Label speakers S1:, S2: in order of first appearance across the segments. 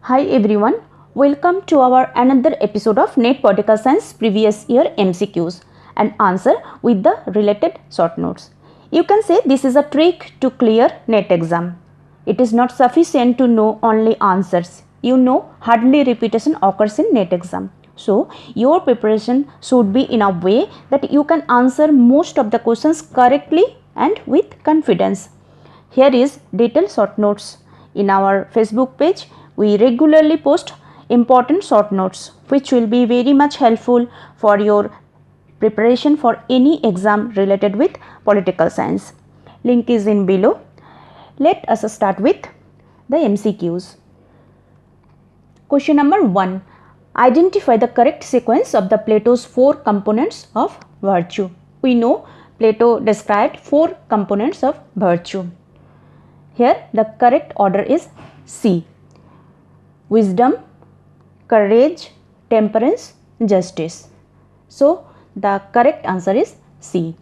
S1: Hi everyone, welcome to our another episode of NET Political Science previous year MCQs and answer with the related short notes. You can say this is a trick to clear NET exam. It is not sufficient to know only answers. You know hardly repetition occurs in NET exam. So your preparation should be in a way that you can answer most of the questions correctly and with confidence. Here is detailed short notes. In our Facebook page, we regularly post important short notes which will be very much helpful for your preparation for any exam related with political science. Link is in below. Let us start with the MCQs. Question number 1. Identify the correct sequence of the Plato's 4 components of virtue. We know Plato described 4 components of virtue. Here the correct order is C. Wisdom, courage, temperance, justice. So the correct answer is C.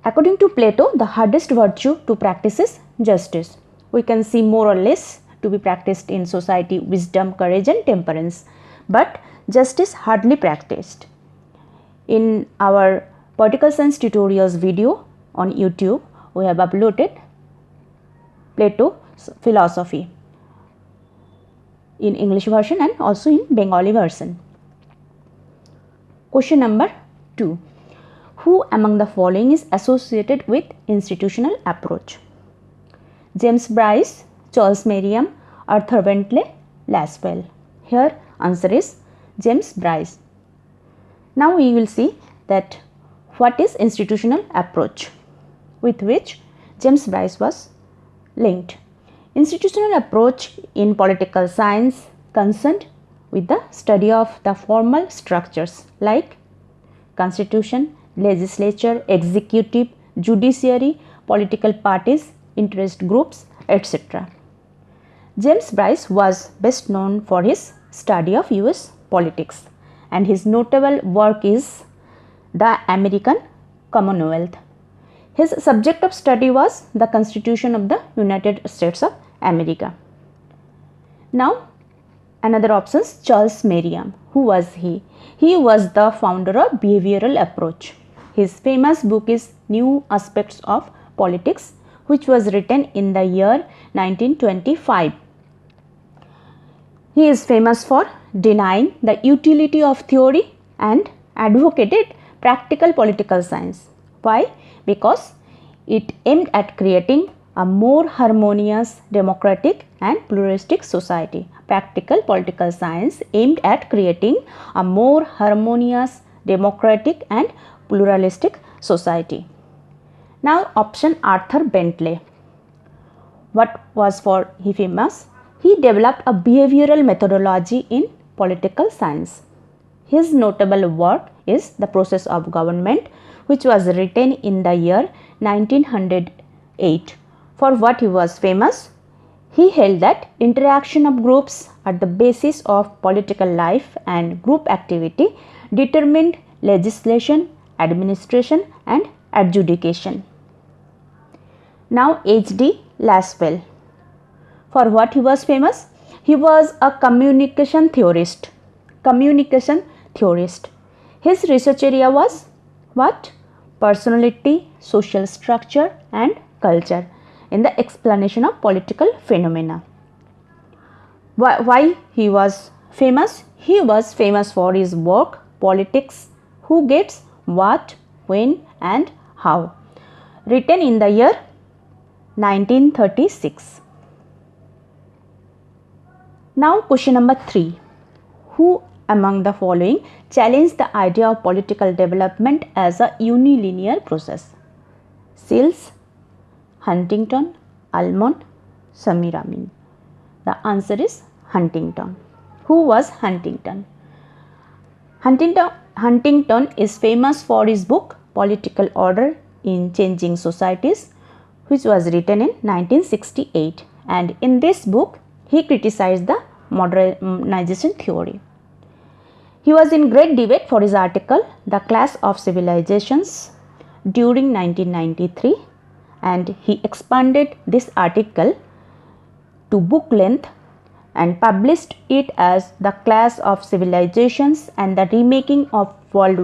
S1: According to Plato, the hardest virtue to practice is justice. We can see more or less to be practiced in society: wisdom, courage and temperance. But justice hardly practiced. In our political science tutorials video on YouTube, we have uploaded Plato's philosophy in English version and also in Bengali version. Question number 2. Who among the following is associated with institutional approach? James Bryce, Charles Merriam, Arthur Bentley, Laswell. Here answer is James Bryce. Now we will see that what is institutional approach with which James Bryce was linked. Institutional approach in political science concerned with the study of the formal structures like constitution, legislature, executive, judiciary, political parties, interest groups, etc. James Bryce was best known for his study of US politics, and his notable work is the American Commonwealth. His subject of study was the Constitution of the United States of America. Now another option is Charles Merriam. Who was he? He was the founder of behavioral approach. His famous book is New Aspects of Politics, which was written in the year 1925. He is famous for denying the utility of theory and advocated practical political science. Why? Because it aimed at creating a more harmonious, democratic and pluralistic society. Practical political science aimed at creating a more harmonious, democratic and pluralistic society. Now option Arthur Bentley. What was for he famous? He developed a behavioral methodology in political science. His notable work is The Process of Government, which was written in the year 1908. For what he was famous? He held that interaction of groups at the basis of political life and group activity determined legislation, administration and adjudication. Now H.D. Laswell. For what he was famous? He was a communication theorist. His research area was what? Personality, social structure and culture in the explanation of political phenomena. Why he was famous? He was famous for his work Politics, Who Gets What, When and How, written in the year 1936. Now question number 3. Who among the following challenged the idea of political development as a unilinear process? Sills, Huntington, Almond, Semiramis. The answer is Huntington. Who was Huntington? Huntington is famous for his book Political Order in Changing Societies, which was written in 1968, and in this book he criticized the modernization theory. He was in great debate for his article The Clash of Civilizations during 1993, and he expanded this article to book length and published it as The Clash of Civilizations and the Remaking of World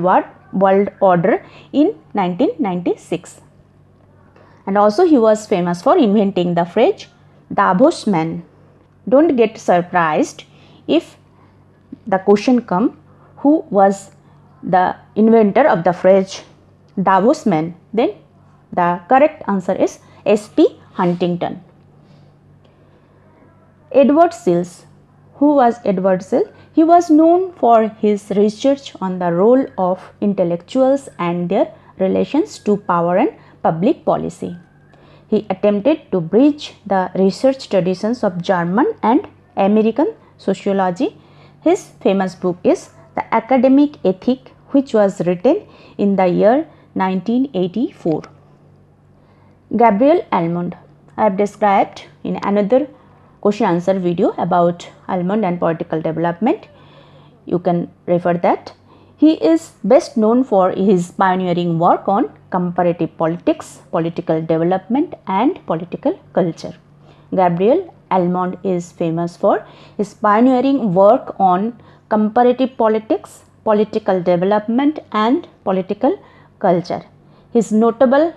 S1: Order in 1996. And also he was famous for inventing the phrase Davos man. Don't get surprised if the question come, who was the inventor of the phrase Davos man? Then the correct answer is S.P. Huntington. Edward Sills. Who was Edward Sills? He was known for his research on the role of intellectuals and their relations to power and public policy. He attempted to bridge the research traditions of German and American sociology. His famous book is The Academic Ethic, which was written in the year 1984. Gabriel Almond. I have described in another question answer video about Almond and political development. You can refer that. He is best known for his pioneering work on comparative politics, political development and political culture. Gabriel Almond is famous for his pioneering work on comparative politics, political development and political culture. His notable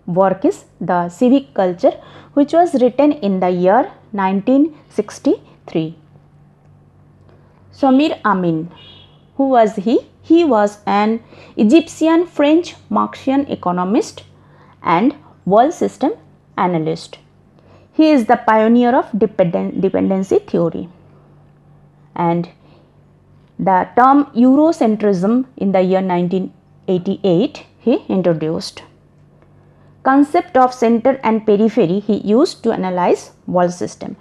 S1: work is The Civic Culture, which was written in the year 1963. Samir Amin. Who was he? He was an Egyptian French Marxian economist and world system analyst. He is the pioneer of dependency theory, and the term Eurocentrism in the year 1988 he introduced. Concept of center and periphery he used to analyze world system.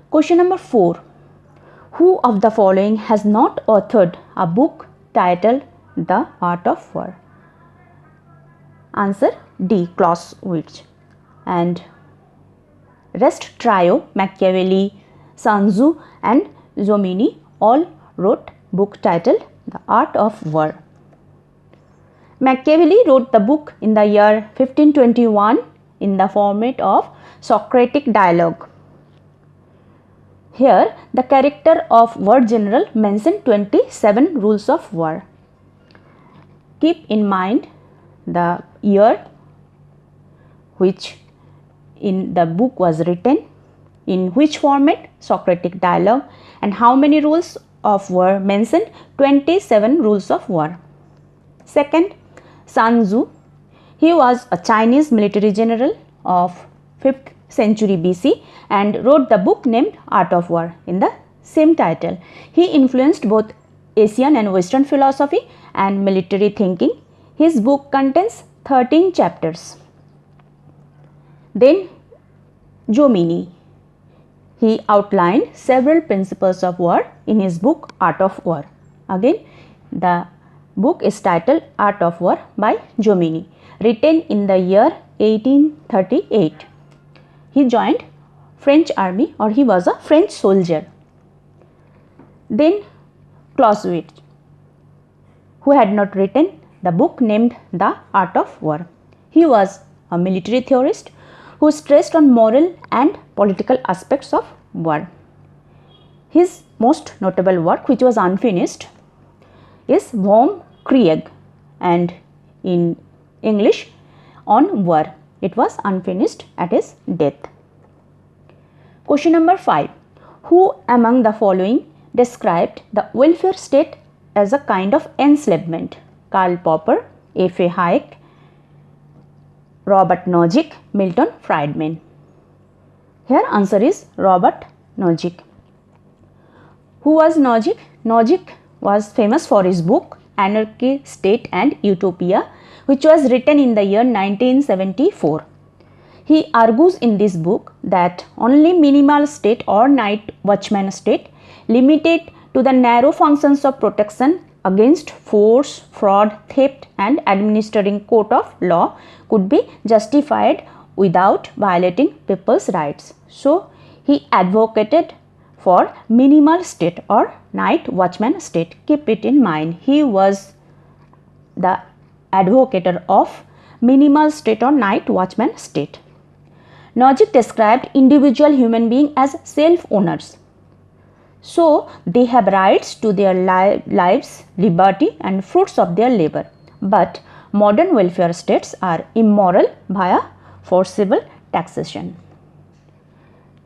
S1: Question number 4. Who of the following has not authored a book titled The Art of War? Answer D. Clausewitz. And rest trio, Machiavelli, Sun Tzu and Jomini all wrote book titled The Art of War. Machiavelli wrote the book in the year 1521 in the format of Socratic dialogue. Here, the character of war general mentioned 27 rules of war. Keep in mind the year which in the book was written, in which format, Socratic dialogue, and how many rules of war mentioned, 27 rules of war. Second, Sun Tzu. He was a Chinese military general of 5th century BC and wrote the book named Art of War in the same title. He influenced both Asian and Western philosophy and military thinking. His book contains 13 chapters. Then Jomini. He outlined several principles of war in his book Art of War. Again, the book is titled Art of War by Jomini, written in the year 1838. He joined French army, or he was a French soldier. Then Clausewitz, who had not written the book named The Art of War. He was a military theorist who stressed on moral and political aspects of war. His most notable work, which was unfinished, is Vom Krieg, and in English, On War. It was unfinished at his death. Question number 5. Who among the following described the welfare state as a kind of enslavement? Karl Popper, F.A. Hayek, Robert Nozick, Milton Friedman. Here answer is Robert Nozick. Who was Nozick? Nozick was famous for his book Anarchy, State and Utopia, which was written in the year 1974. He argues in this book that only minimal state or night watchman state, limited to the narrow functions of protection against force, fraud, theft and administering court of law, could be justified without violating people's rights. So, he advocated for minimal state or night watchman state. Keep it in mind. He was the advocate of minimal state or night watchman state. Logic described individual human beings as self-owners. So, they have rights to their lives, liberty and fruits of their labor. But modern welfare states are immoral via forcible taxation.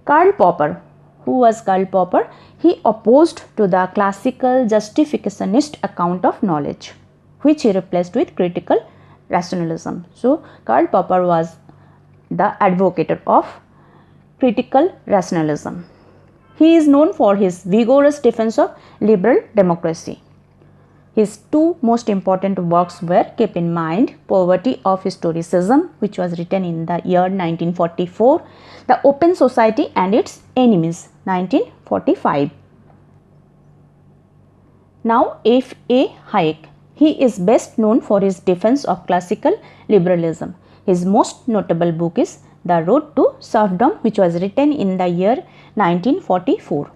S1: Karl Popper. Who was Karl Popper? He opposed to the classical justificationist account of knowledge, which he replaced with critical rationalism. So, Karl Popper was the advocate of critical rationalism. He is known for his vigorous defense of liberal democracy. His two most important works were, keep in mind, Poverty of Historicism, which was written in the year 1944, The Open Society and Its Enemies, 1945. Now, F.A. Hayek. He is best known for his defense of classical liberalism. His most notable book is The Road to Serfdom, which was written in the year 1944.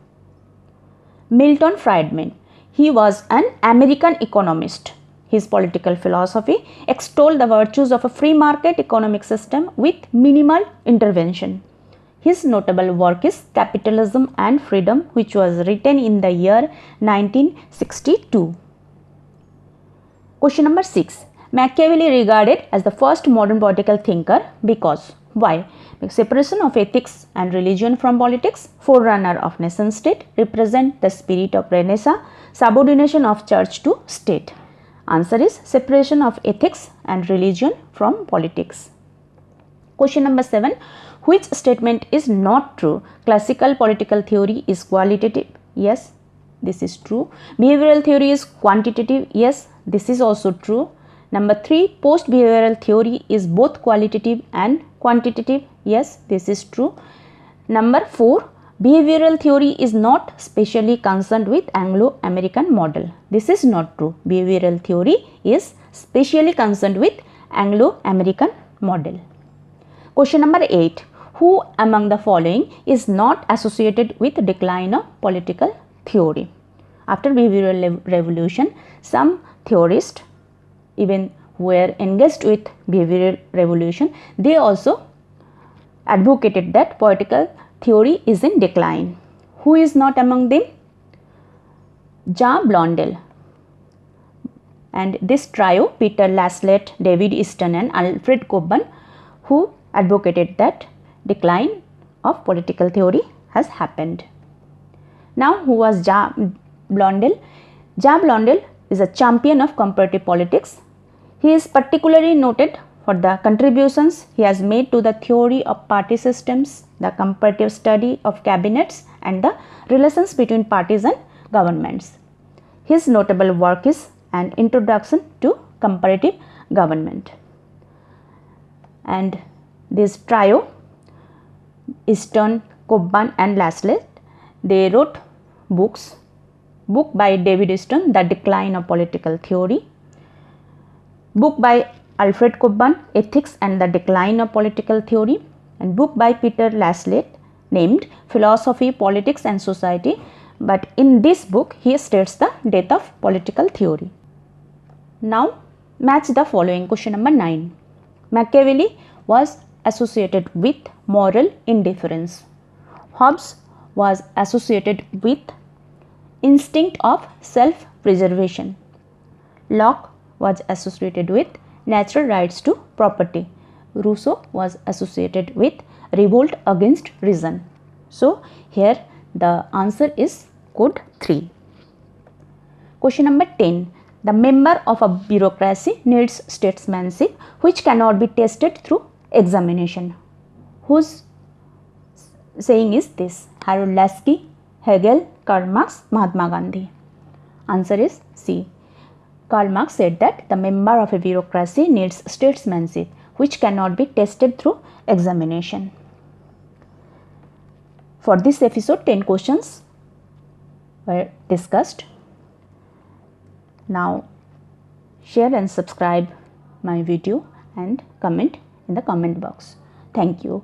S1: Milton Friedman. He was an American economist. His political philosophy extolled the virtues of a free market economic system with minimal intervention. His notable work is Capitalism and Freedom, which was written in the year 1962. Question number 6. Machiavelli regarded as the first modern political thinker because. Why? Because separation of ethics and religion from politics, forerunner of nation state, represent the spirit of Renaissance, subordination of church to state. Answer is separation of ethics and religion from politics. Question number 7. Which statement is not true? Classical political theory is qualitative. Yes, this is true. Behavioral theory is quantitative. Yes, this is also true. Number 3. Post-behavioral theory is both qualitative and quantitative. Yes, this is true. Number 4. Behavioral theory is not specially concerned with Anglo-American model. This is not true. Behavioral theory is specially concerned with Anglo-American model. Question number 8. Who among the following is not associated with decline of political theory? After behavioral revolution, some theorists even were engaged with behavioral revolution. They also advocated that political theory is in decline. Who is not among them? Jean Blondel. And this trio, Peter Laslett, David Easton and Alfred Cockburn, who advocated that decline of political theory has happened. Now, who was Jean Blondel? Jean Blondel is a champion of comparative politics. He is particularly noted for the contributions he has made to the theory of party systems, the comparative study of cabinets and the relations between parties and governments. His notable work is An Introduction to Comparative Government. And this trio, Easton, Cockburn and Laslett, they wrote books. Book by David Easton, The Decline of Political Theory. Book by Alfred Cockburn, Ethics and the Decline of Political Theory, and book by Peter Laslett named Philosophy, Politics and Society, but in this book he states the death of political theory. Now match the following. Question number 9. Machiavelli was associated with moral indifference. Hobbes was associated with instinct of self-preservation. Locke was associated with natural rights to property. Rousseau was associated with revolt against reason. So, here the answer is code 3. Question number 10. The member of a bureaucracy needs statesmanship which cannot be tested through examination. Whose saying is this? Harold Lasky, Hegel, Karl Marx, Mahatma Gandhi. Answer is C. Karl Marx said that the member of a bureaucracy needs statesmanship which cannot be tested through examination. For this episode, 10 questions were discussed. Now, share and subscribe my video and comment in the comment box. Thank you.